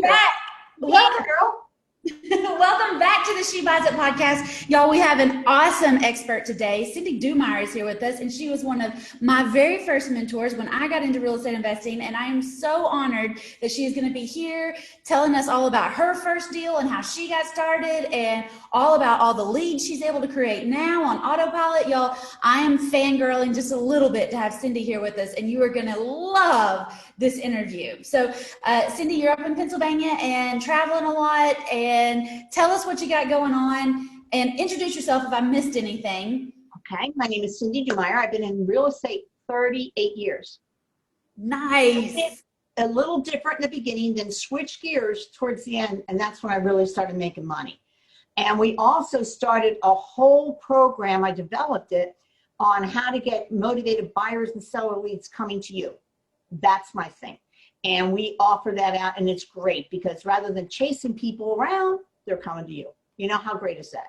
back. Welcome, Welcome, girl. welcome back to the She Buys It podcast. Y'all, we have an awesome expert today. Cydny Dumire is here with us, and she was one of my very first mentors when I got into real estate investing, and I am so honored that she is going to be here telling us all about her first deal and how she got started and all about all the leads she's able to create now on autopilot. Y'all, I am fangirling just a little bit to have Cydny here with us, and you are going to love this interview. So, Cydny, you're up in Pennsylvania and traveling a lot, and tell us what you got going on and introduce yourself if I missed anything. Okay, my name is Cydny Dumire. I've been in real estate 38 years. Nice. A little different in the beginning, then switched gears towards the end, and that's when I really started making money. And we also started a whole program, I developed it, on how to get motivated buyers and seller leads coming to you. That's my thing. And we offer that out, and it's great because rather than chasing people around, they're coming to you. You know, how great is that?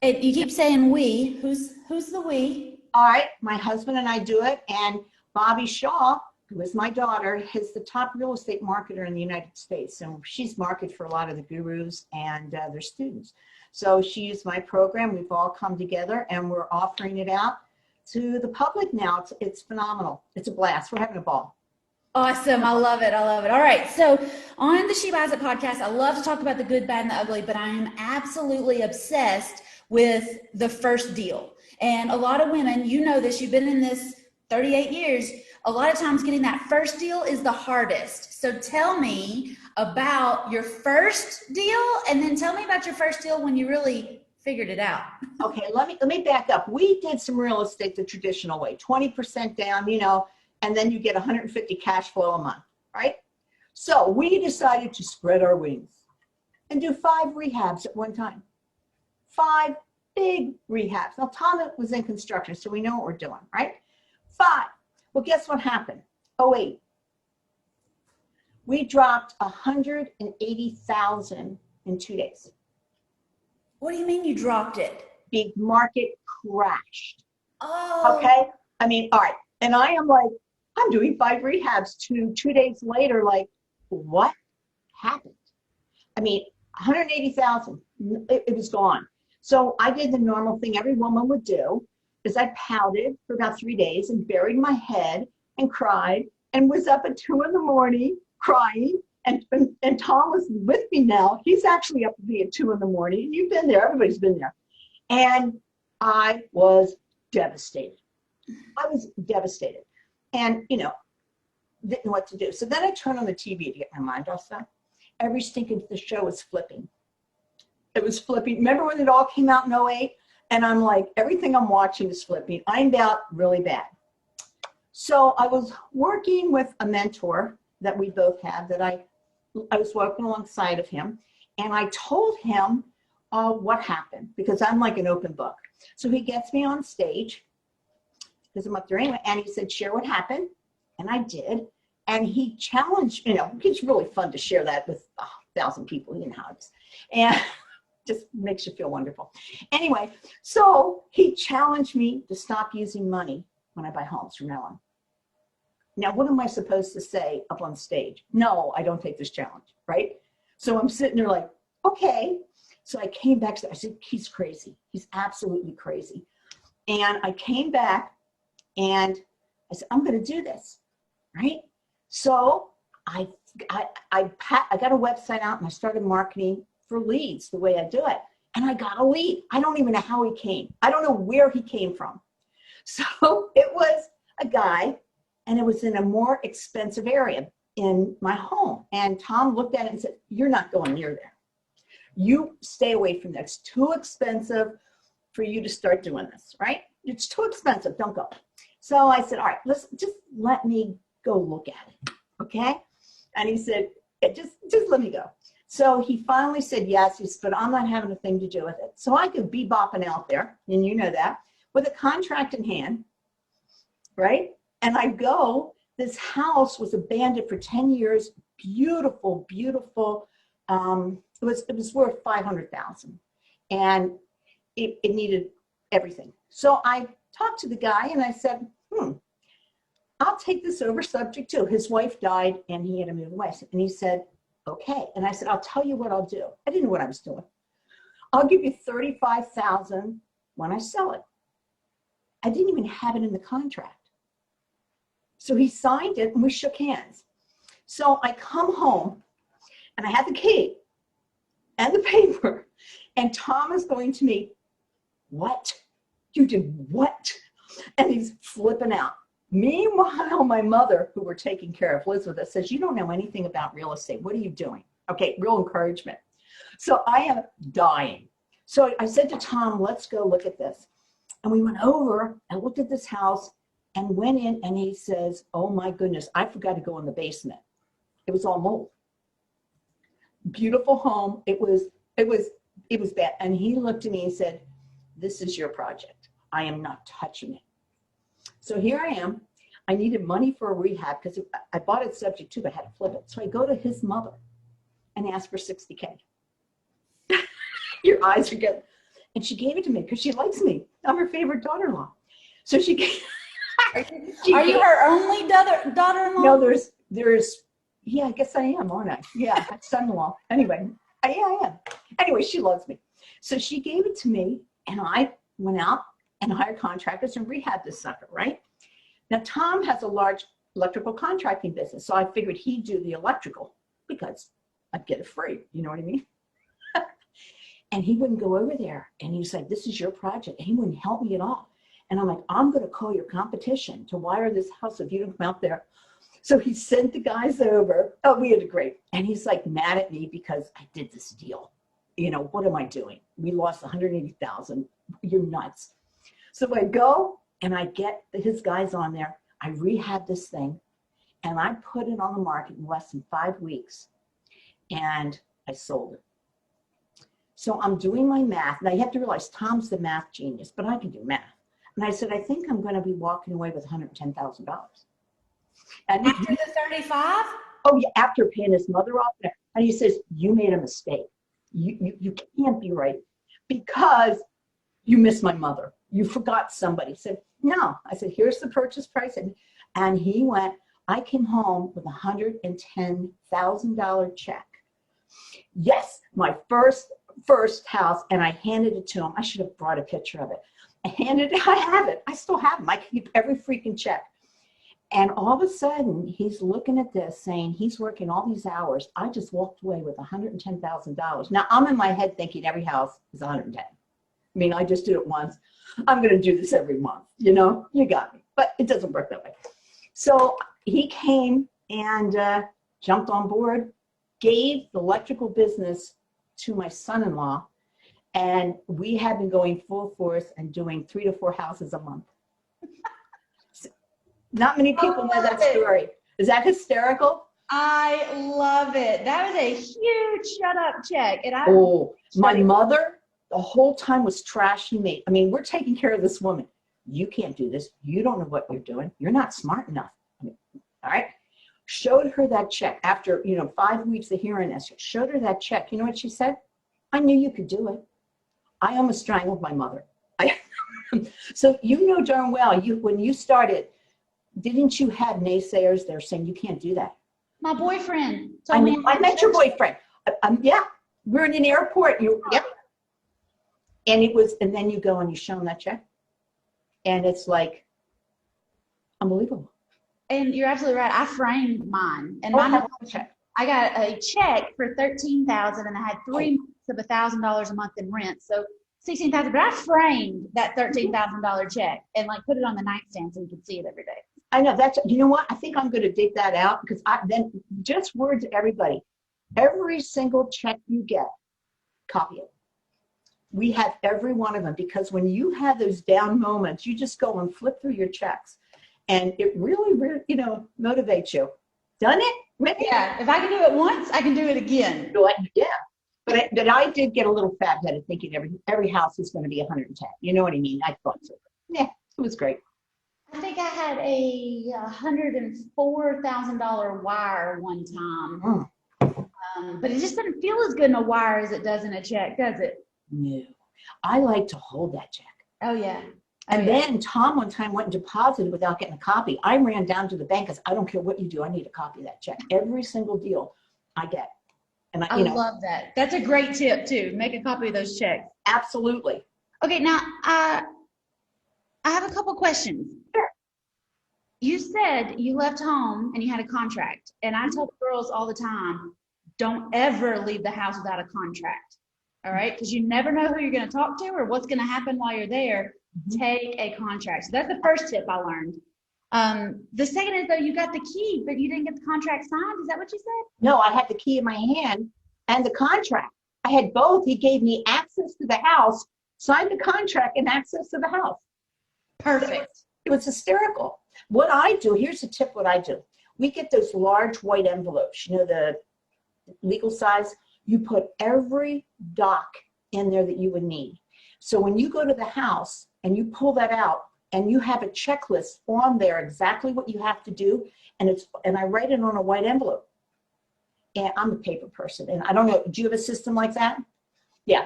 And you keep saying we. Who's the we? All right, my husband and I do it, and Bobby Shaw, who is my daughter, is the top real estate marketer in the United States. And she's marketed for a lot of the gurus and their students. So she used my program. We've all come together, and we're offering it out to the public now. It's phenomenal. It's a blast. We're having a ball. Awesome. I love it. I love it. All right. So on the She Buys It podcast, I love to talk about the good, bad, and the ugly, but I am absolutely obsessed with the first deal. And a lot of women, you know this, you've been in this 38 years. A lot of times getting that first deal is the hardest. So tell me about your first deal, and then tell me about your first deal when you really figured it out. Okay, let me back up. We did some real estate the traditional way, 20% down, you know, and then you get 150 cash flow a month, right? So we decided to spread our wings and do 5 rehabs at one time. 5 big rehabs. Now, Tom was in construction, so we know what we're doing, right? 5. Well, guess what happened? Oh, wait. We dropped 180,000 in 2 days. What do you mean you dropped it? Big market crashed. Oh. Okay. I mean, all right. And I am like, I'm doing 5 rehabs 2 days later. Like, what happened? I mean, 180,000, it was gone. So I did the normal thing every woman would do, is I pouted for about 3 days and buried my head and cried and was up at 2 in the morning crying. And Tom was with me now. He's actually up with me at 2 in the morning. You've been there. Everybody's been there. And I was devastated. I was devastated. And, you know, didn't know what to do. So then I turned on the TV to get my mind off stuff. Every stinking the show was flipping. It was flipping. Remember when it all came out in 2008? And I'm like, everything I'm watching is flipping. I'm out really bad. So I was working with a mentor that we both had that I was working alongside of him. And I told him what happened because I'm like an open book. So he gets me on stage because I'm up there anyway. And he said, share what happened. And I did. And he challenged, you know, it's really fun to share that with 1,000 people, you know how it is. And just makes you feel wonderful. Anyway, so he challenged me to stop using money when I buy homes from now on. Now, what am I supposed to say up on stage? No, I don't take this challenge, right? So I'm sitting there like, okay. So I came back, I said, he's crazy. He's absolutely crazy. And I came back and I said, I'm going to do this, right? So I got a website out and I started marketing for leads the way I do it. And I got a lead. I don't even know how he came. I don't know where he came from. So it was a guy, and it was in a more expensive area in my home. And Tom looked at it and said, you're not going near there. You stay away from that. It's too expensive for you to start doing this, right? It's too expensive. Don't go. So I said, all right, just let me go look at it. Okay. And he said, just let me go. So he finally said yes. He said, but I'm not having a thing to do with it. So I could be bopping out there, and you know that, with a contract in hand, right? And I go, this house was abandoned for 10 years. Beautiful, beautiful. It was worth $500,000, and it needed everything. So I talked to the guy and I said, I'll take this over subject to. His wife died and he had to move away. And he said, okay. And I said, I'll tell you what I'll do. I didn't know what I was doing. I'll give you $35,000 when I sell it. I didn't even have it in the contract. So he signed it and we shook hands. So I come home and I had the key and the paper, and Tom is going to me, what? You did what? And he's flipping out. Meanwhile, my mother, who we're taking care of, lives with us, says, you don't know anything about real estate. What are you doing? Okay, real encouragement. So I am dying. So I said to Tom, let's go look at this. And we went over and looked at this house and went in, and he says, oh my goodness, I forgot to go in the basement. It was all mold. Beautiful home. It was bad. And he looked at me and said, this is your project. I am not touching it. So here I am. I needed money for a rehab because I bought it subject to, but I had to flip it. So I go to his mother and ask for $60K. Your eyes are good. And she gave it to me because she likes me. I'm her favorite daughter-in-law. So she gave. Are you her only daughter-in-law? No, there's. Yeah, I guess I am, aren't I? Yeah, son-in-law. Anyway, yeah, I am. Anyway, she loves me. So she gave it to me, and I went out and hired contractors and rehabbed this sucker, right? Now, Tom has a large electrical contracting business, so I figured he'd do the electrical because I'd get it free. You know what I mean? And he wouldn't go over there. And he's like, this is your project. And he wouldn't help me at all. And I'm like, I'm going to call your competition to wire this house if you don't come out there. So he sent the guys over. Oh, we had a great. And he's like mad at me because I did this deal. You know, what am I doing? We lost $180,000. You're nuts. So I go and I get his guys on there. I rehab this thing and I put it on the market in less than 5 weeks. And I sold it. So I'm doing my math. Now you have to realize Tom's the math genius, but I can do math. And I said, I think I'm going to be walking away with $110,000. And after the 35? Oh yeah, after paying his mother off there. And he says, you made a mistake. You can't be right because you missed my mother. You forgot somebody. He said, no. I said, here's the purchase price. And he went, I came home with a $110,000 check. Yes, my first house, and I handed it to him. I should have brought a picture of it. I have it. I still have them. I keep every freaking check. And all of a sudden, he's looking at this saying he's working all these hours. I just walked away with $110,000. Now, I'm in my head thinking every house is 110. I mean, I just did it once. I'm going to do this every month. You know, you got me. But it doesn't work that way. So he came and jumped on board, gave the electrical business to my son-in-law, and we have been going full force and doing 3 to 4 houses a month. Not many people know that story. Is that hysterical? I love it. That was a huge shut up check. And my mother the whole time was trashing me. I mean, we're taking care of this woman. You can't do this. You don't know what you're doing. You're not smart enough. I mean, all right. Showed her that check after, 5 weeks of hearing this. Showed her that check. You know what she said? I knew you could do it. I almost strangled my mother. So you know darn well, when you started, didn't you have naysayers there saying you can't do that? My boyfriend. I met your boyfriend. Yeah, we're in an airport. Yep. And and then you go and you show him that check, and it's like unbelievable. And you're absolutely right. I framed mine, and I got a check for $13,000, and I had 3 months of $1,000 a month in rent, so $16,000. But I framed that $13,000 check and put it on the nightstand so you could see it every day. I know you know what? I think I'm going to dig that out because then just word to everybody. Every single check you get, copy it. We have every one of them because when you have those down moments, you just go and flip through your checks, and it really, motivates you. Done it? Yeah. If I can do it once, I can do it again. Yeah. But I did get a little fat-headed thinking every house is going to be 110. You know what I mean? I thought so. Yeah, it was great. I think I had a $104,000 wire one time. But it just doesn't feel as good in a wire as it does in a check, does it? No. I like to hold that check. Oh, yeah. And then Tom one time went and deposited without getting a copy. I ran down to the bank because I don't care what you do. I need a copy of that check. Every single deal I get. And I love that. That's a great tip too. Make a copy of those checks. Absolutely. Okay, now I have a couple questions. Sure. You said you left home and you had a contract. And I tell girls all the time, don't ever leave the house without a contract. All right? Because you never know who you're going to talk to or what's going to happen while you're there. Take a contract. So that's the first tip I learned. The second is, though, you got the key, but you didn't get the contract signed. Is that what you said? No, I had the key in my hand and the contract. I had both. He gave me access to the house, signed the contract, and access to the house. Perfect. It was hysterical. What I do, here's a tip what I do. We get those large white envelopes, you know, the legal size. You put every doc in there that you would need. So when you go to the house and you pull that out and you have a checklist on there, exactly what you have to do, and I write it on a white envelope. And I'm a paper person, and I don't know, do you have a system like that? Yeah.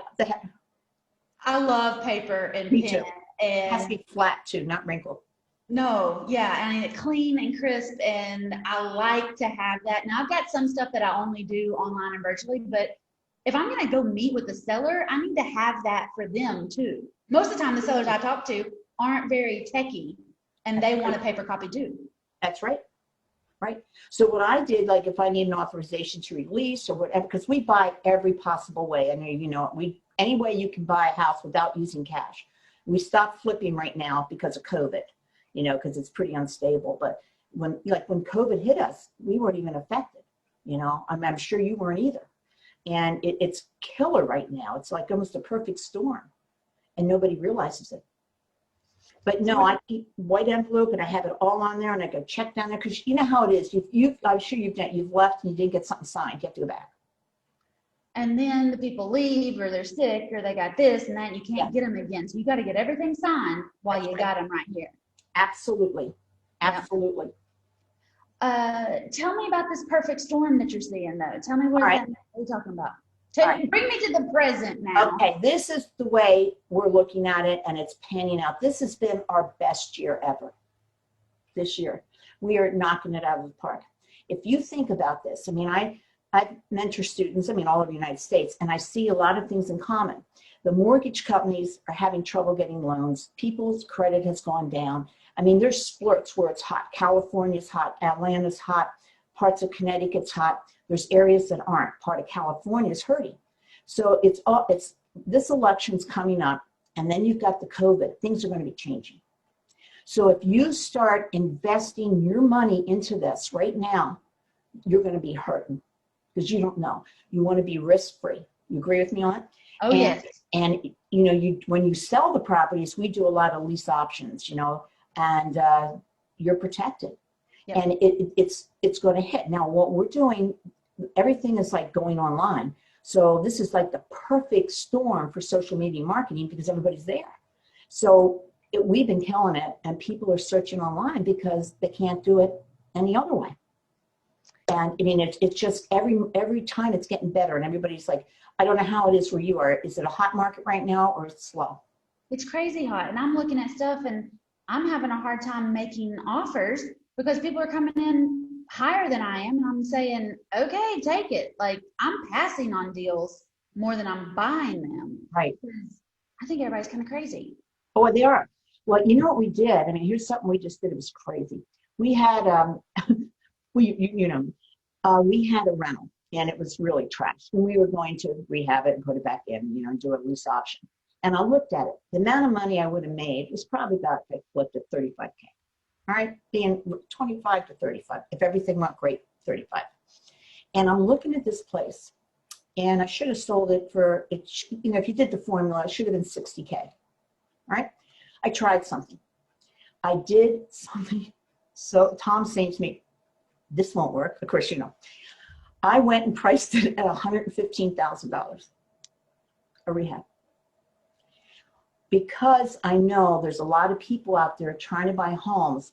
I love paper and Me pen. too. And it has to be flat too, not wrinkled. No, yeah, and it's clean and crisp, and I like to have that. Now, I've got some stuff that I only do online and virtually, but if I'm going to go meet with the seller, I need to have that for them too. Most of the time, the sellers I talk to aren't very techy, and they want a paper copy too. That's right. Right. So what I did, like if I need an authorization to release or whatever, because we buy every possible way. I know, you know, any way you can buy a house without using cash. We stopped flipping right now because of COVID, you know, because it's pretty unstable. But when COVID hit us, we weren't even affected, you know. I'm sure you weren't either. And it's killer right now. It's like almost a perfect storm, and nobody realizes it. But no, I keep white envelope and I have it all on there, and I go check down there because you know how it is. I'm sure you've left and you didn't get something signed. You have to go back. And then the people leave, or they're sick, or they got this and that, and you can't get them again. So you got to get everything signed while you got them right here. Absolutely, absolutely. Tell me about this perfect storm that you're seeing, though. Tell me what are you talking about? Bring me to the present now. Okay, this is the way we're looking at it, and it's panning out. This has been our best year ever. This year, we are knocking it out of the park. If you think about this, I mean, I mentor students, I mean, all over the United States, and I see a lot of things in common. The mortgage companies are having trouble getting loans. People's credit has gone down. I mean, there's splits where it's hot. California's hot. Atlanta's hot. Parts of Connecticut's hot. There's areas that aren't. Part of California is hurting. So it's this election's coming up, and then you've got the COVID. Things are going to be changing. So if you start investing your money into this right now, you're going to be hurting because you don't know. You want to be risk-free. You agree with me on it? Oh, yes. And you know, when you sell the properties, we do a lot of lease options, you know, and you're protected. Yep. And it's going to hit. Now, what we're doing, everything is like going online. So this is like the perfect storm for social media marketing because everybody's there. So we've been killing it, and people are searching online because they can't do it any other way. And I mean, it's just every time it's getting better, and everybody's like, I don't know how it is where you are. Is it a hot market right now, or it's slow? It's crazy hot, and I'm looking at stuff, and I'm having a hard time making offers because people are coming in higher than I am, and I'm saying, okay, take it. Like, I'm passing on deals more than I'm buying them. Right. I think everybody's kind of crazy. Oh, they are. Well, you know what we did? I mean, here's something we just did. It was crazy. We had, we had a rental, and it was really trashed. And we were going to rehab it and put it back in, you know, and do a lease option. And I looked at it. The amount of money I would have made was probably about, if I flipped it, $35K. All right, being 25 to 35. If everything went great, 35. And I'm looking at this place, and I should have sold it for, you know, if you did the formula, it should have been 60K. All right, I tried something. I did something. So Tom's saying to me, this won't work. Of course, you know. I went and priced it at $115,000 a rehab. Because I know there's a lot of people out there trying to buy homes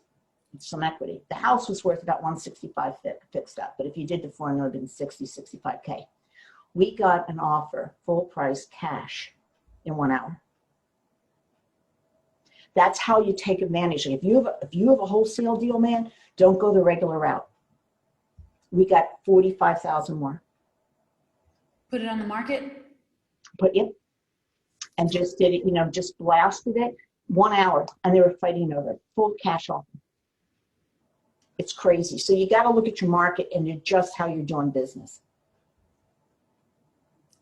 with some equity. The house was worth about $165 fixed up, but if you did the formula, it would have been $60, $65K. We got an offer, full price cash, in 1 hour. That's how you take advantage. If you have a wholesale deal, man, don't go the regular route. We got $45,000 more. Put it on the market? Put it, and just did it, just blasted it 1 hour, and they were fighting over it, full cash offer. It's crazy. So you got to look at your market and adjust how you're doing business.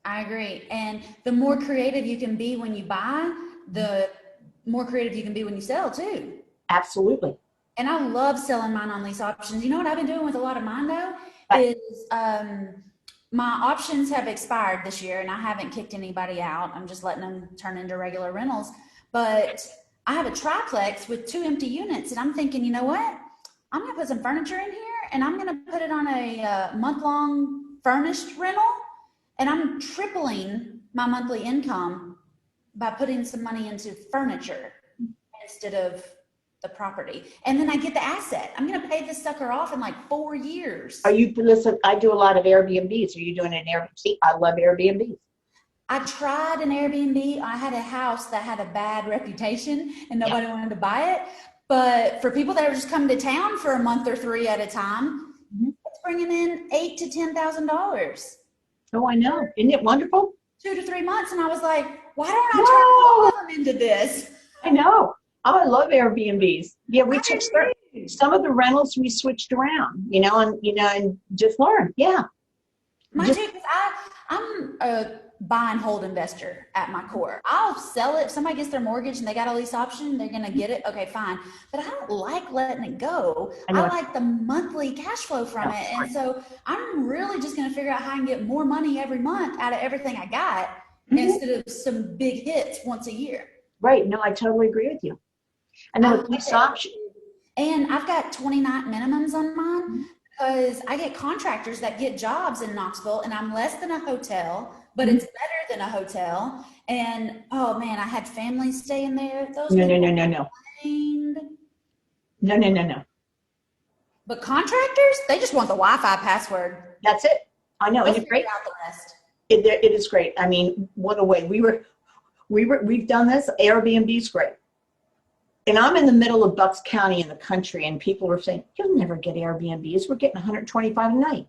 I agree. And the more creative you can be when you buy, the more creative you can be when you sell too. Absolutely. And I love selling mine on lease options. You know what I've been doing with a lot of mine though, is my options have expired this year and I haven't kicked anybody out. I'm just letting them turn into regular rentals. But I have a triplex with 2 empty units and I'm thinking, you know what? I'm going to put some furniture in here and I'm going to put it on a month-long furnished rental, and I'm tripling my monthly income by putting some money into furniture instead of the property. And then I get the asset. I'm going to pay this sucker off in like 4 years. Listen, I do a lot of Airbnbs. Are you doing an Airbnb? I love Airbnbs. I tried an Airbnb. I had a house that had a bad reputation and nobody wanted to buy it. But for people that are just coming to town for a month or 3 at a time, it's bringing in $8,000 to $10,000. Oh, I know. Isn't it wonderful? 2 to 3 months. And I was like, why don't I turn all of them into this? I know. Oh, I love Airbnbs. Yeah, we took some of the rentals we switched around, and just learned. Yeah. Mine too, because I'm a buy and hold investor at my core. I'll sell it. If somebody gets their mortgage and they got a lease option, they're going to get it. Okay, fine. But I don't like letting it go. I like the monthly cash flow from it. And so I'm really just going to figure out how I can get more money every month out of everything I got instead of some big hits once a year. Right. No, I totally agree with you. And then with lease option. And I've got 29 minimums on mine because I get contractors that get jobs in Knoxville and I'm less than a hotel, but it's better than a hotel. And oh man, I had families staying there. Those No. But contractors, they just want the Wi-Fi password. That's it. I know. It's great. Out the rest. It is great. I mean, what a way. We've done this. Airbnb's great. And I'm in the middle of Bucks County in the country, and people are saying, you'll never get Airbnbs. We're getting $125 a night.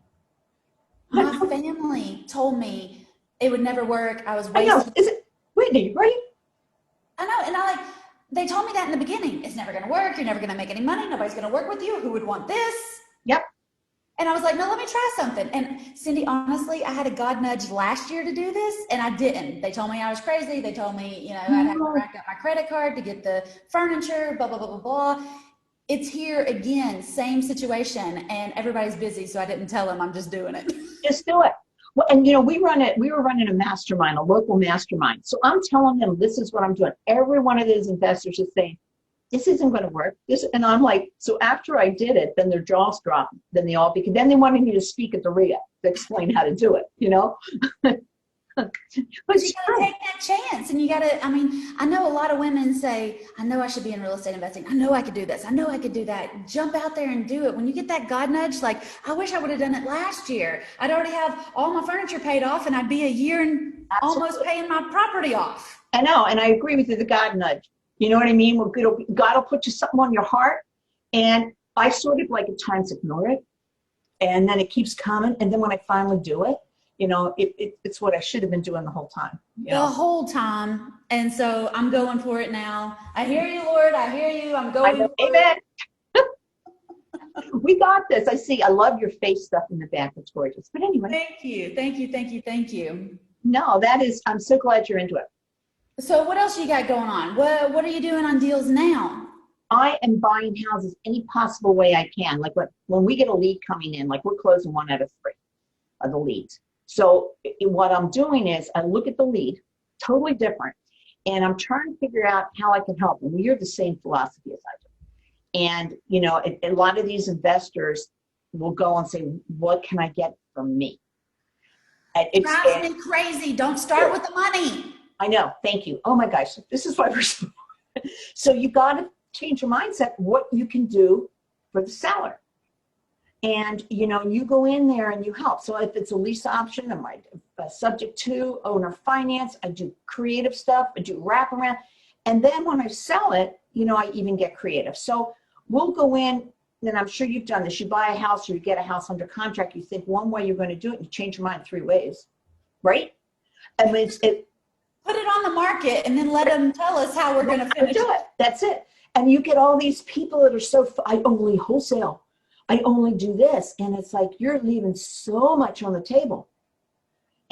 My family told me it would never work. I was wasting. I know. Is it Whitney, right? I know. And they told me that in the beginning. It's never going to work. You're never going to make any money. Nobody's going to work with you. Who would want this? Yep. And I was like, no, let me try something. And Cindy, honestly, I had a God nudge last year to do this and I didn't. They told me I was crazy. They told me, I'd have to rack up my credit card to get the furniture, blah, blah, blah, blah, blah. It's here again, same situation, and everybody's busy. So I didn't tell them I'm just doing it. Just do it. Well, and we were running a mastermind, a local mastermind. So I'm telling them, this is what I'm doing. Every one of those investors is saying, this isn't going to work. And I'm like, so after I did it, then their jaws dropped. Then then they wanted me to speak at the RIA to explain how to do it, But you gotta take that chance, and you gotta. I know a lot of women say, "I know I should be in real estate investing. I know I could do this. I know I could do that." Jump out there and do it. When you get that God nudge, like, I wish I would have done it last year. I'd already have all my furniture paid off, and I'd be a year and almost paying my property off. I know, and I agree with you. The God nudge. You know what I mean? Well, God will put you something on your heart, and I sort of like at times ignore it, and then it keeps coming, and then when I finally do it. It's what I should have been doing the whole time. The whole time. And so I'm going for it now. I hear you, Lord. I hear you. I'm going for Amen. We got this. I love your face stuff in the back. It's gorgeous. But anyway. Thank you. No, I'm so glad you're into it. So what else you got going on? What are you doing on deals now? I am buying houses any possible way I can. Like when we get a lead coming in, like we're closing 1 out of 3 of the leads. So what I'm doing is I look at the lead, totally different, and I'm trying to figure out how I can help. And we are the same philosophy as I do. And, a lot of these investors will go and say, what can I get from me? It drives me crazy. Don't start with the money. I know. Thank you. Oh my gosh. This is why we're so you got to change your mindset, what you can do for the seller. And, you go in there and you help. So if it's a lease option, I might subject to owner finance, I do creative stuff, I do wraparound. And then when I sell it, I even get creative. So we'll go in, and I'm sure you've done this. You buy a house or you get a house under contract. You think one way you're going to do it, and you change your mind 3 ways. right? I mean, Put it on the market and then let them tell us how we're going to finish do it. That's it. And you get all these people that are so, I only wholesale. I only do this. And it's like, you're leaving so much on the table.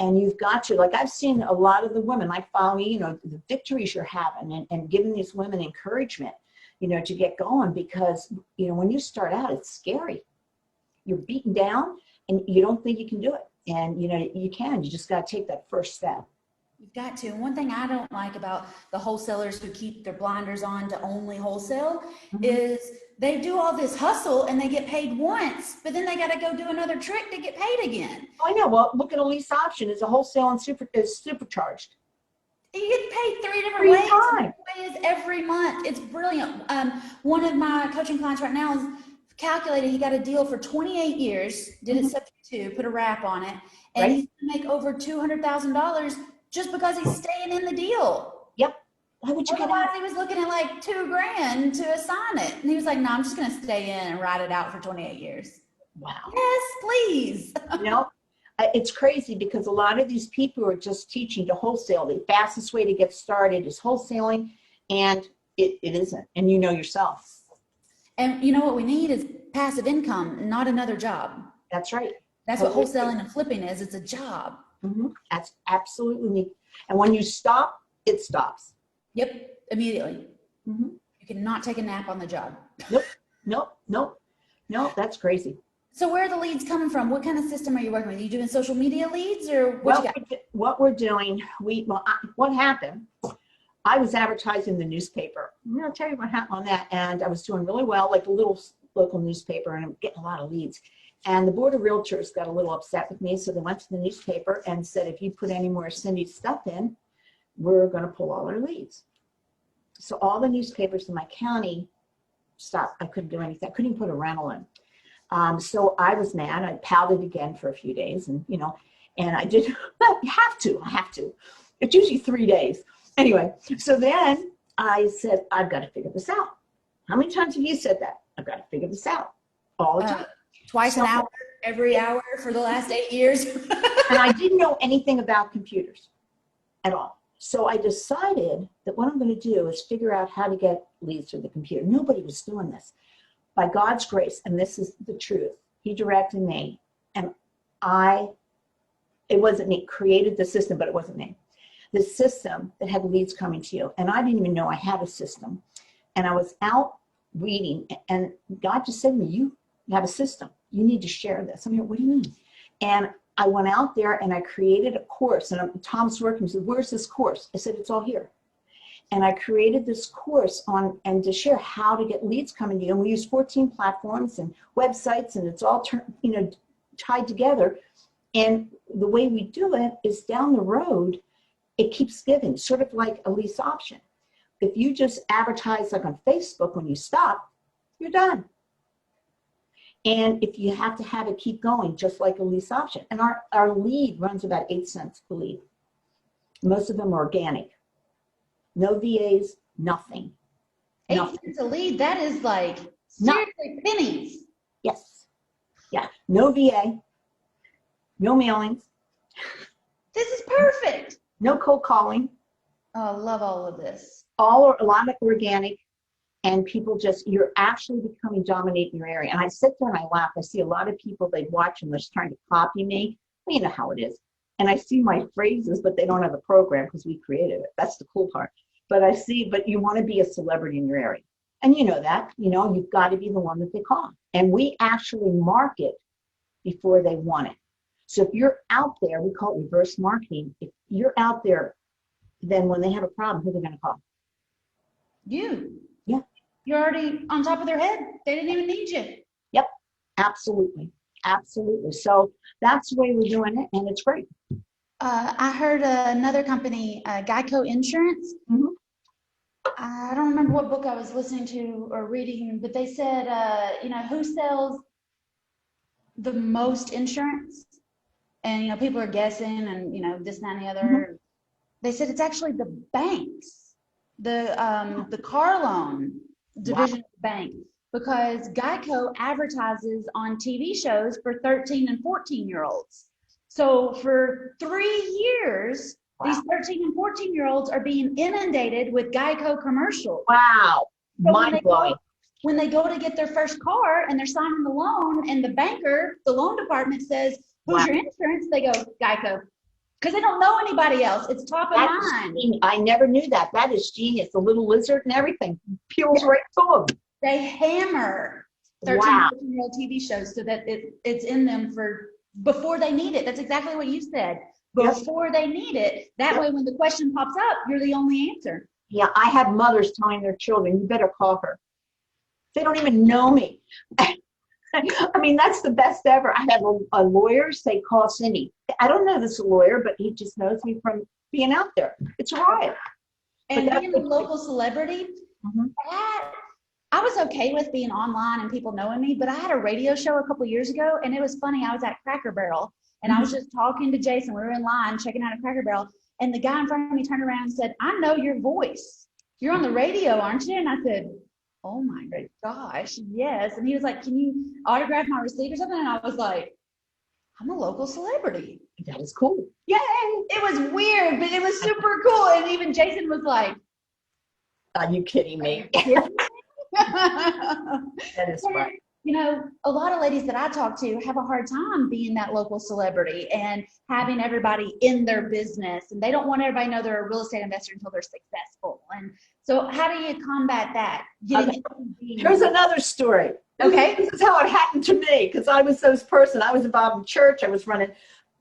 And you've got to, like, I've seen a lot of the women, like following, you know, the victories you're having and giving these women encouragement, you know, to get going, because, you know, when you start out, it's scary. You're beaten down and you don't think you can do it. And, you know, you can. You just got to take that first step. You've got to. And one thing I don't like about the wholesalers who keep their blinders on to only wholesale is they do all this hustle and they get paid once, but then they got to go do another trick to get paid again. I know. Well, look at a lease option. Is a wholesale and is supercharged. You get paid three different ways every month. It's brilliant. One of my coaching clients right now is calculated. He got a deal for 28 years, did it subject to, put a wrap on it, and he's going to make over $200,000 just because he's staying in the deal. Yep. Why would you Otherwise, he was looking at like $2,000 to assign it. And he was like, no, I'm just going to stay in and ride it out for 28 years. Wow. Yes, please. You know, it's crazy because a lot of these people are just teaching to wholesale. The fastest way to get started is wholesaling, and it isn't. And you know yourself. And you know what we need is passive income, not another job. That's right. That's what wholesaling and flipping is. It's a job. That's absolutely neat. And when you stop, it stops. Yep, immediately. You cannot take a nap on the job. Nope. That's crazy. So where are the leads coming from? What kind of system are you working with? Are you doing social media leads or what we're doing? What happened? I was advertising the newspaper. I'm going to tell you what happened on that. And I was doing really well, like a little local newspaper, and I'm getting a lot of leads. And the Board of Realtors got a little upset with me, so they went to the newspaper and said, if you put any more Cydny's stuff in, we're going to pull all our leads. So all the newspapers in my county stopped. I couldn't do anything. I couldn't even put a rental in. So I was mad. I pouted again for a few days, and and I did. I have to. It's usually 3 days. Anyway, so then I said, I've got to figure this out. How many times have you said that? I've got to figure this out. All the time. Twice an hour, every hour for the last 8 years. And I didn't know anything about computers at all. So I decided that what I'm going to do is figure out how to get leads through the computer. Nobody was doing this. By God's grace, and this is the truth, He directed me, and it wasn't me, created the system, but it wasn't me. The system that had leads coming to you. And I didn't even know I had a system. And I was out reading, and God just said to me, you have a system. You need to share this. I'm here, what do you mean? And I went out there and I created a course, and Tom's working. He said, where's this course? I said, it's all here. And I created this course and to share how to get leads coming to you. And we use 14 platforms and websites, and it's all tied together. And the way we do it is down the road, it keeps giving, sort of like a lease option. If you just advertise like on Facebook, when you stop, you're done. And if you have to have it keep going, just like a lease option. And our lead runs about 8 cents per lead. Most of them are organic. No VAs, nothing. 8 cents a lead, that is like seriously pennies. Yes. Yeah. No VA, no mailings. This is perfect. No cold calling. Oh, I love all of this. A lot of organic, and people you're actually becoming dominant in your area. And I sit there and I laugh. I see a lot of people, they watch and they're just trying to copy me. You know how it is. And I see my phrases, but they don't have a program because we created it. That's the cool part. But you want to be a celebrity in your area. And you know that, you've got to be the one that they call. And we actually market before they want it. So if you're out there, we call it reverse marketing. If you're out there, then when they have a problem, who are they going to call? You. Yeah. You're already on top of their head. They didn't even need you. Yep. Absolutely. So that's the way we're doing it, and it's great. I heard another company, Geico Insurance. I don't remember what book I was listening to or reading, but they said, who sells the most insurance? And, people are guessing and, this, that, and the other. They said it's actually the banks, the car loan division of the bank, because Geico advertises on TV shows for 13 and 14-year-olds. So for 3 years, these 13 and 14-year-olds are being inundated with Geico commercials. Wow. So Mind-blowing. when they go to get their first car and they're signing the loan and the banker, the loan department says, who's your insurance? They go, Geico. Because they don't know anybody else. It's top of mind. I never knew that. That is genius. The little lizard and everything peels right to them. They hammer 13, 14-year-old TV shows so that it's in them for before they need it. That's exactly what you said. Before they need it. That way, when the question pops up, you're the only answer. Yeah, I have mothers telling their children, you better call her. They don't even know me. I mean, that's the best ever. I have a lawyer say, call Cydny. I don't know this lawyer, but he just knows me from being out there. It's a riot. And being a local celebrity, I was okay with being online and people knowing me, but I had a radio show a couple years ago, and it was funny. I was at Cracker Barrel, and I was just talking to Jason. We were in line checking out a Cracker Barrel, and the guy in front of me turned around and said, I know your voice. You're on the radio, aren't you? And I said, oh my gosh, yes. And he was like, can you autograph my receipt or something? And I was like, I'm a local celebrity. That is cool. Yay! It was weird, but it was super cool. And even Jason was like, are you kidding me? That is fun. You know, a lot of ladies that I talk to have a hard time being that local celebrity and having everybody in their business. And they don't want everybody to know they're a real estate investor until they're successful. And so how do you combat that? Here's another story. Okay. This is how it happened to me, because I was this person. I was involved in church. I was running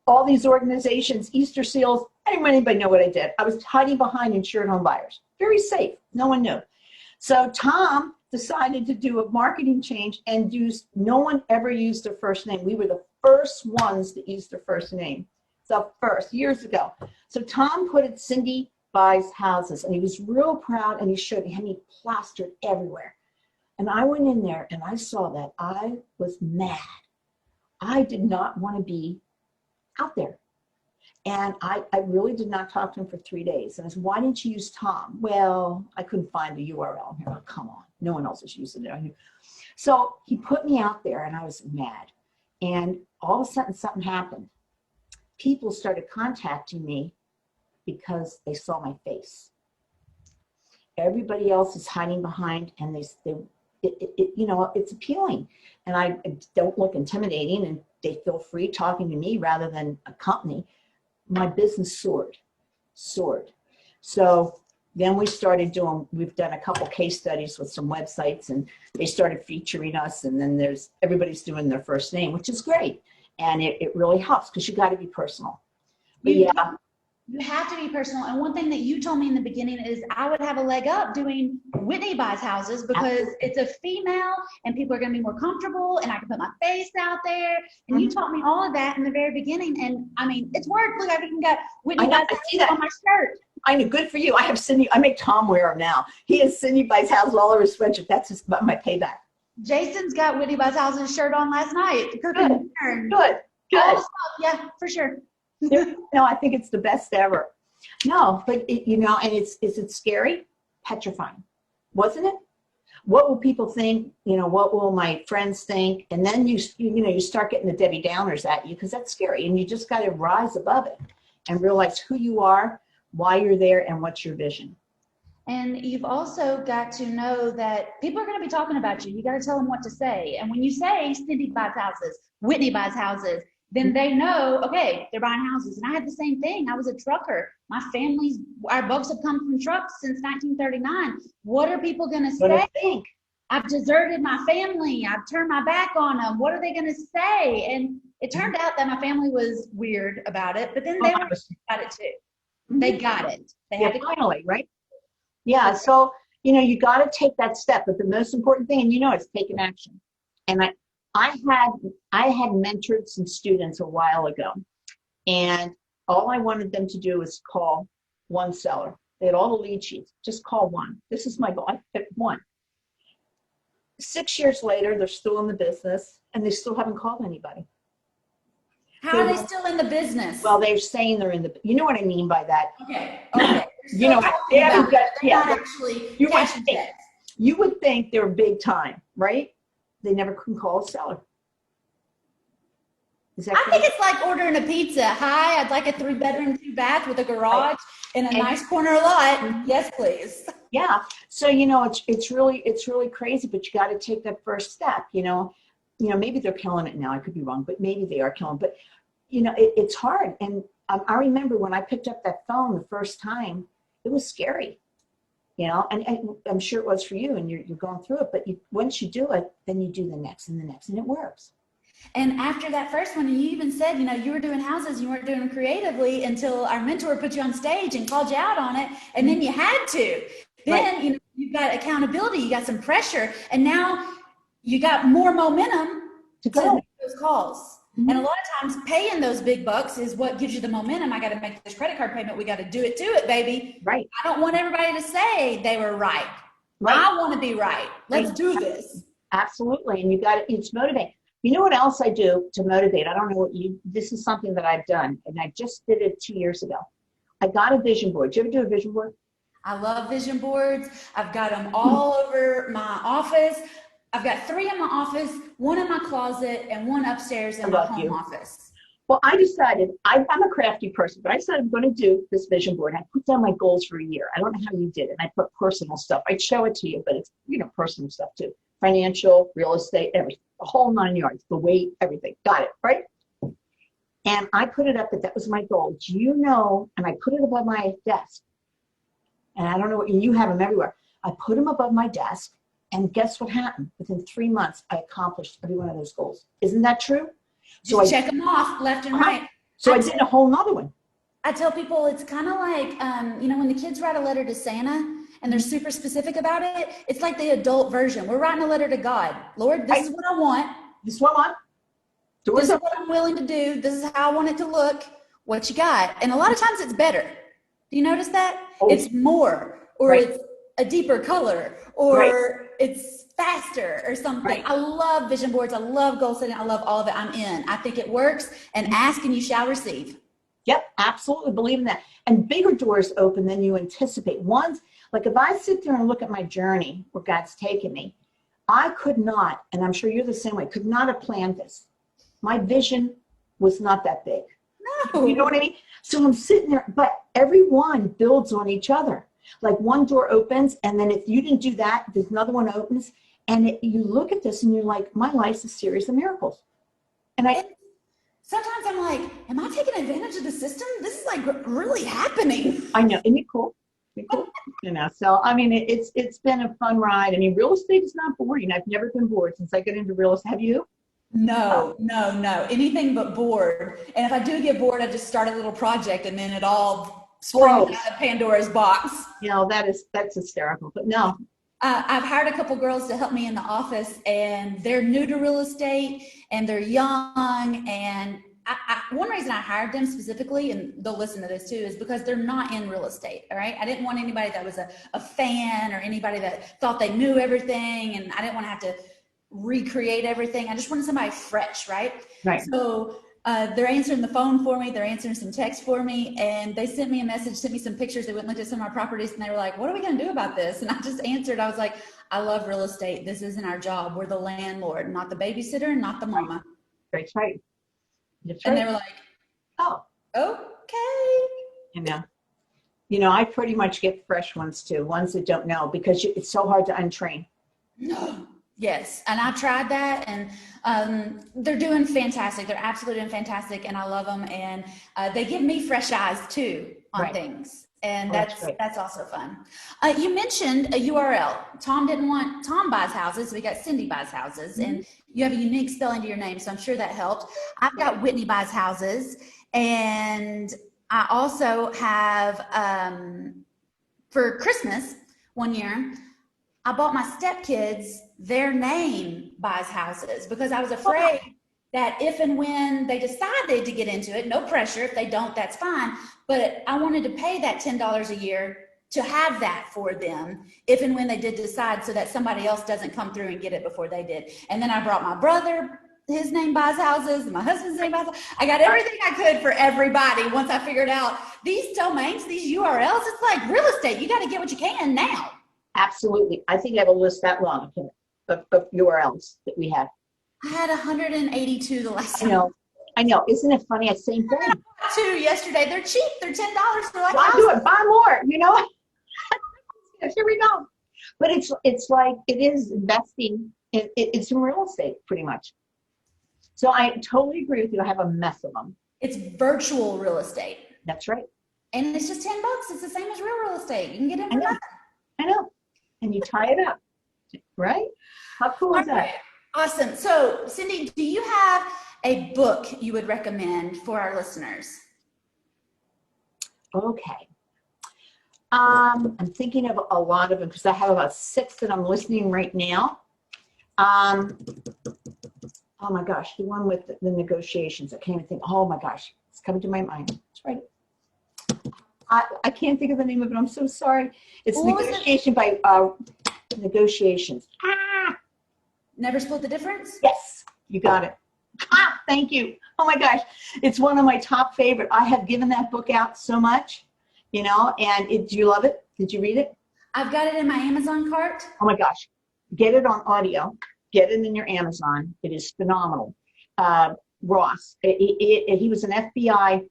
all these organizations, Easter seals. I didn't want anybody to know what I did. I was hiding behind insured home buyers. Very safe. No one knew. So Tom decided to do a marketing change and no one ever used their first name. We were the first ones that used their first name. The first, years ago. So Tom put it Cydny Buys Houses, and he was real proud, and he showed me, and he plastered everywhere. And I went in there and I saw that. I was mad. I did not want to be out there. And I really did not talk to him for 3 days. And I said, why didn't you use Tom? Well, I couldn't find the URL here. Oh, come on. No one else is using it. So he put me out there, and I was mad. And all of a sudden, something happened. People started contacting me because they saw my face. Everybody else is hiding behind, and you know, it's appealing. And I don't look intimidating, and they feel free talking to me rather than a company. My business soared. So then we've done a couple case studies with some websites, and they started featuring us, and then everybody's doing their first name, which is great. And it really helps, because you got to be personal. But you have to be personal. And one thing that you told me in the beginning is I would have a leg up doing Whitney Buys Houses, because it's a female and people are going to be more comfortable, and I can put my face out there. And you taught me all of that in the very beginning. And I mean, it's worked. Look, I've even got Whitney Buys Houses on my shirt. I know, good for you. I have Cydny. I make Tom wear them now. He has Cydny Buys Houses all over his sweatshirt. That's my payback. Jason's got Whitney Buys Houses shirt on last night. Good. Yeah, for sure. No, I think it's the best ever. No, but you know, and is it scary? Petrifying, wasn't it? What will people think? You know, what will my friends think? And then you start getting the Debbie Downers at you, because that's scary, and you just got to rise above it and realize who you are, why you're there, and what's your vision. And you've also got to know that people are going to be talking about you. You got to tell them what to say. And when you say Cydny Buys Houses, Whitney Buys Houses, then they know, okay, they're buying houses. And I had the same thing. I was a trucker. Our books have come from trucks since 1939. What are people going to say? What do they think? I've deserted my family. I've turned my back on them. What are they going to say? And it turned out that my family was weird about it, but then they got it too. They got it. They had to finally, right? Yeah. So, you know, you got to take that step. But the most important thing, and you know, it's taking action. And I had mentored some students a while ago, and all I wanted them to do was call one seller. They had all the lead sheets. Just call one. This is my goal. I picked one. 6 years later, they're still in the business, and they still haven't called anybody. How are they still in the business? Well, they're saying they're in the. You know what I mean by that? Okay. You know, they haven't got. Yeah. Actually, you would think they're big time, right? They never can call a seller. Is that I think crazy? it's like ordering a pizza. Hi, I'd like a 3-bedroom, 2-bath with a garage and a nice corner lot. Yes, please. Yeah. So, it's really crazy, but you got to take that first step, maybe they're killing it now. I could be wrong, but maybe they are killing, but it's hard. And I remember when I picked up that phone the first time, it was scary, and I'm sure it was for you, and you're going through it, but once you do it, then you do the next and the next, and it works. And after that first one, you even said, you were doing houses, you weren't doing them creatively until our mentor put you on stage and called you out on it. And then you had to. Then, Right. you've got accountability, you got some pressure, and now you got more momentum To to go. make those calls. Mhm. And a lot of times paying those big bucks is what gives you the momentum. I got to make this credit card payment. We got to do it to it, baby. Right. I don't want everybody to say they were right. Right. I want to be right. Let's do this. Absolutely. And it's motivating. You know what else I do to motivate? I don't know this is something that I've done, and I just did it 2 years ago. I got a vision board. Did you ever do a vision board? I love vision boards. I've got them all over my office. I've got 3 in my office, 1 in my closet, and 1 upstairs in my home office. Well, I decided, I'm a crafty person, but I said I'm going to do this vision board. I put down my goals for a year. I don't know how you did it. I put personal stuff. I'd show it to you, but it's, personal stuff too. Financial, real estate, everything. The whole 9 yards, the weight, everything. Got it, right? And I put it up that was my goal. And I put it above my desk. And I don't know you have them everywhere. I put them above my desk, and guess what happened? Within 3 months, I accomplished every one of those goals. Isn't that true? So I check them off left and right. So I did a whole nother one. I tell people it's kind of like, when the kids write a letter to Santa and they're super specific about it, it's like the adult version. We're writing a letter to God. Lord, this is what I want. This is what I want. This is what I'm willing to do. This is how I want it to look. What you got? And a lot of times it's better. Do you notice that? Oh. It's more, or it's a deeper color, or it's faster or something. Right. I love vision boards. I love goal setting. I love all of it. I'm in. I think it works. And ask and you shall receive. Yep, absolutely believe in that. And bigger doors open than you anticipate. One's like if I sit there and look at my journey where God's taken me, I could not, and I'm sure you're the same way, could not have planned this. My vision was not that big. No. You know what I mean? So I'm sitting there, but everyone builds on each other. Like one door opens, and then if you didn't do that, there's another one opens. And you look at this and you're like, my life's a series of miracles. And sometimes I'm like, am I taking advantage of the system? This is like really happening. I know. Isn't it cool? Cool? So I mean, it's been a fun ride. I mean, real estate is not boring. I've never been bored since I got into real estate. Have you? No. Anything but bored. And if I do get bored, I just start a little project and then it all springs out of Pandora's box. That's hysterical. But no. I've hired a couple girls to help me in the office, and they're new to real estate and they're young. And one reason I hired them specifically, and they'll listen to this too, is because they're not in real estate. All right. I didn't want anybody that was a fan or anybody that thought they knew everything. And I didn't want to have to recreate everything. I just wanted somebody fresh. Right. So they're answering the phone for me. They're answering some text for me. And they sent me a message, sent me some pictures. They went and looked at some of our properties and they were like, what are we going to do about this? And I just answered. I was like, I love real estate. This isn't our job. We're the landlord, not the babysitter, and not the mama. That's right. And they were like, oh, okay. I pretty much get fresh ones too, ones that don't know, because it's so hard to untrain. Yes. And I tried that, and they're doing fantastic. They're absolutely doing fantastic, and I love them. And they give me fresh eyes too on things. And that's also fun. You mentioned a URL. Tom buys houses. So we got Cydny buys houses, and you have a unique spelling to your name. So I'm sure that helped. I've got Whitney buys houses, and I also have, for Christmas one year, I bought my stepkids, their name buys houses, because I was afraid that if and when they decided to get into it, no pressure, if they don't, that's fine. But I wanted to pay that $10 a year to have that for them, if and when they did decide, so that somebody else doesn't come through and get it before they did. And then I brought my brother, his name buys houses, and my husband's name buys houses. I got everything I could for everybody once I figured out these domains, these URLs, it's like real estate. You got to get what you can now. Absolutely. I think I have a list that long of URLs that we have. I had 182 the last time. I know. Isn't it funny? Same thing. I bought two yesterday. They're cheap. They're $10. They're like, I'll do it. Buy more. You know. Here we go. But it's like it is investing. It's in real estate pretty much. So I totally agree with you. I have a mess of them. It's virtual real estate. That's right. And it's just $10. It's the same as real estate. You can get it for nothing. I know. And you tie it up, right? How cool is that? Awesome. So, Cydny, do you have a book you would recommend for our listeners? Okay. I'm thinking of a lot of them because I have about 6 that I'm listening right now. Oh my gosh, the one with the negotiations. I can't even think. Oh my gosh, it's coming to my mind. It's right. I can't think of the name of it. I'm so sorry. It's Negotiation by Negotiations. Never Split the Difference? Yes, you got it. Thank you. Oh my gosh, it's one of my top favorite. I have given that book out so much, you know, and do you love it? Did you read it? I've got it in my Amazon cart. Oh my gosh, get it on audio. Get it in your Amazon. It is phenomenal. Ross, he was an FBI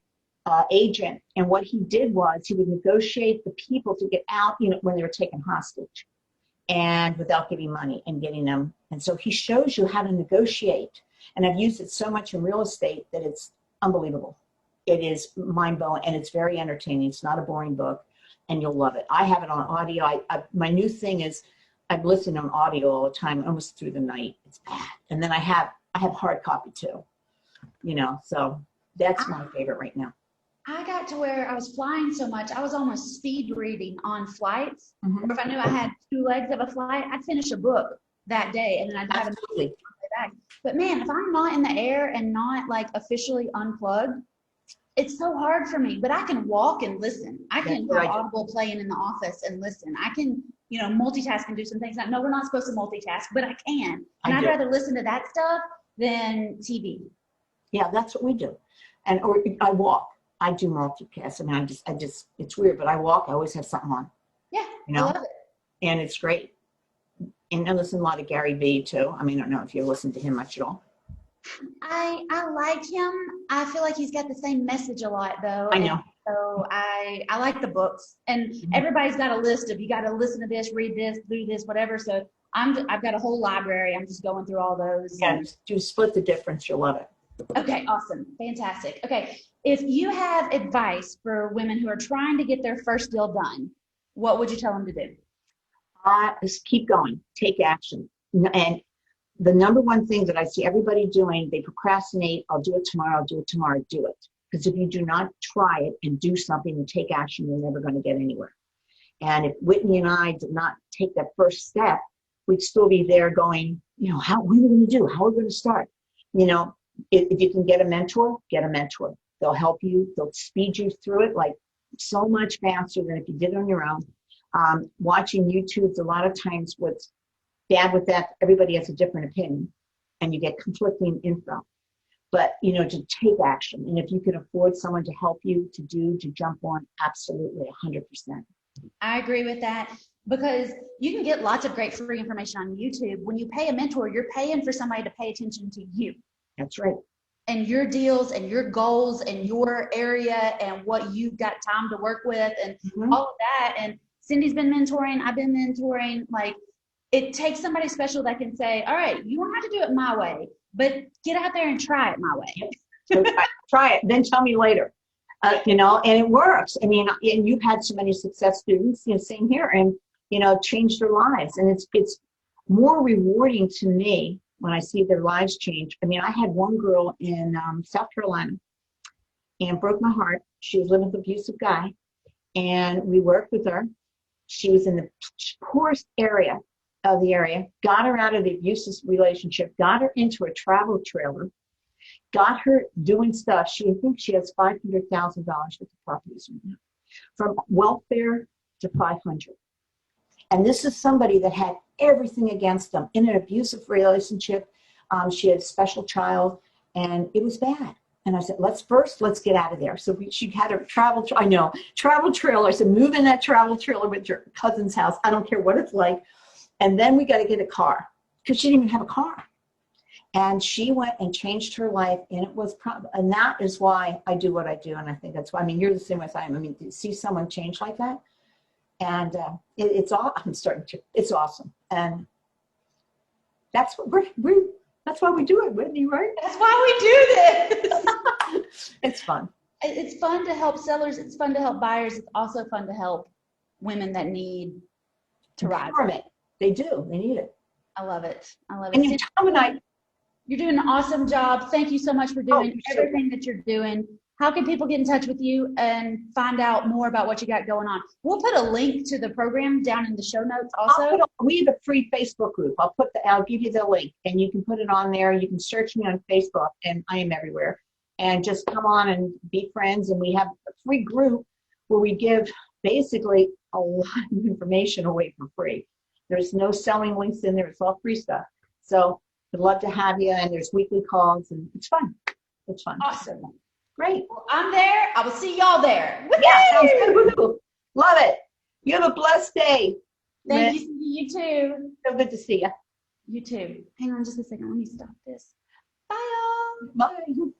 agent, and what he did was he would negotiate the people to get out, you know, when they were taken hostage, and without giving money and getting them. And so he shows you how to negotiate. And I've used it so much in real estate that it's unbelievable. It is mind-blowing, and it's very entertaining. It's not a boring book, and you'll love it. I have it on audio. My new thing is I'm listening on audio all the time, almost through the night. It's bad. And then I have hard copy too, you know, so that's my favorite right now. I got to where I was flying so much, I was almost speed reading on flights. Or if I knew I had 2 legs of a flight, I'd finish a book that day, and then I'd have another way back. But man, if I'm not in the air and not like officially unplugged, it's so hard for me. But I can walk and listen. I can have Audible playing in the office and listen. I can, you know, multitask and do some things. I know we're not supposed to multitask, but I can. And I'd rather listen to that stuff than TV. Yeah, that's what we do. Or I walk. I do multitask. I mean, I just, it's weird, but I walk. I always have something on. Yeah, you know? I love it. And it's great. And I listen a lot of Gary Vee too. I mean, I don't know if you listen to him much at all. I like him. I feel like he's got the same message a lot though. I know. So I like the books, and everybody's got a list of, you got to listen to this, read this, do this, whatever. So I've got a whole library. I'm just going through all those. Yeah, do Split the Difference. You'll love it. Okay, awesome. Fantastic. Okay, if you have advice for women who are trying to get their first deal done, what would you tell them to do? Just keep going. Take action. And the number one thing that I see everybody doing, they procrastinate. I'll do it tomorrow. I'll do it tomorrow. Do it. Because if you do not try it and do something and take action, you're never going to get anywhere. And if Whitney and I did not take that first step, we'd still be there going, you know, what are we going to do? How are we going to start? You know, if you can get a mentor, get a mentor. They'll help you. They'll speed you through it like so much faster than if you did it on your own. Watching YouTube's a lot of times what's bad with that, everybody has a different opinion and you get conflicting info. But, you know, to take action. And if you can afford someone to help you to jump on, absolutely 100%. I agree with that, because you can get lots of great free information on YouTube. When you pay a mentor, you're paying for somebody to pay attention to you. That's right. And your deals and your goals and your area and what you've got time to work with and all of that. And Cindy's been mentoring, I've been mentoring. Like, it takes somebody special that can say, all right, you don't have to do it my way, but get out there and try it my way. So try it, then tell me later. You know, and it works. I mean, and you've had so many success students, you know, same here, and, you know, changed their lives. And it's more rewarding to me when I see their lives change. I mean, I had one girl in South Carolina, and broke my heart. She was living with an abusive guy, and we worked with her. She was in the poorest area of the area, got her out of the abusive relationship, got her into a travel trailer, got her doing stuff. I think she has $500,000 with the properties right now, from welfare to 500. And this is somebody that had everything against them in an abusive relationship. She had a special child, and it was bad. And I said, let's get out of there. So she had a travel trailer. I said, move in that travel trailer with your cousin's house. I don't care what it's like. And then we got to get a car, because she didn't even have a car. And she went and changed her life, and it was and that is why I do what I do, and I think that's why. I mean, you're the same as I am. I mean, to see someone change like that, and it's all. I'm starting to. It's awesome, and that's what we. That's why we do it, Whitney, right? That's why we do this. It's fun. It's fun to help sellers. It's fun to help buyers. It's also fun to help women that need to rise. They do. They need it. I love it. I love it. And Tom and I. You're doing an awesome job. Thank you so much for doing everything that you're doing. How can people get in touch with you and find out more about what you got going on? We'll put a link to the program down in the show notes also. We have a free Facebook group. I'll give you the link, and you can put it on there. You can search me on Facebook, and I am everywhere. And just come on and be friends. And we have a free group where we give basically a lot of information away for free. There's no selling links in there. It's all free stuff. So I'd love to have you, and there's weekly calls, and it's fun. It's fun. Awesome. Great. Well, I'm there. I will see y'all there. Woo-hoo! Yeah, sounds good. Woo-hoo. Love it. You have a blessed day. Thank you. You too. So good to see you. You too. Hang on just a second. Let me stop this. Bye, y'all. Bye.